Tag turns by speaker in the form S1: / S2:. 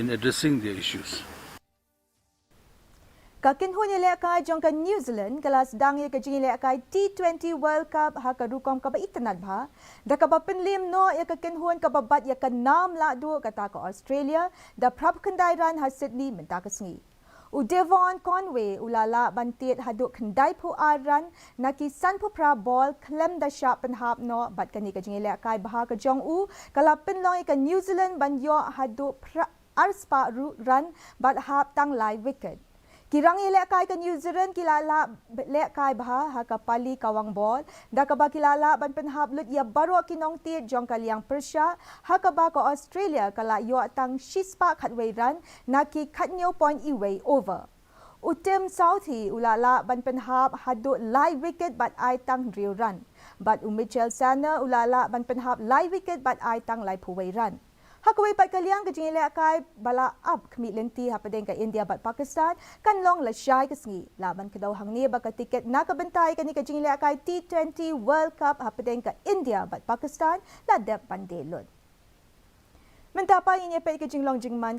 S1: in addressing their issues.
S2: Kakinhun ilai jong ka New Zealand kala sedang ia kejing ilai T20 World Cup ha ka rukom ka ba itanad ba da ka ba Pynliem no ia kakinhun ka babat ia ka nam la du kata ka Australia da prap kendai ran ha Sydney menta ka sengi u Devon Conway ulala bantit haduk kendai pu aran naki san pu pra ball klem da sharp pen hap no bat kani kejing ilai bah ka jong u kala Pynliem ka New Zealand ban yo haduk pra arspa run bat hap tang lai wicket Kirang ilai ka New Zealand kilala ilai bah ha ka pali kawang ball da ka ba kilala ban penhap lut ia baru kinong ti jong kaliang Persia ha ka ba ka Australia kala yo tang shispa khatway run naki khatnyo point iway over Utem Southie ulala ban penhap hadu live wicket bat ai tang drill run but Mitchell Sana ulala ban penhap live wicket bat ai tang lai puway run Hakaway pat kaliang kajing ilai bala up kami lenti hapadeng ka India bat Pakistan kan long la syai kasngi laban kedaw hangni ba ka tiket nakabantay kani kajing ilai T20 World Cup hapadeng ka India bat Pakistan la dep pandelon. Mentapa ini pa kajing long jingman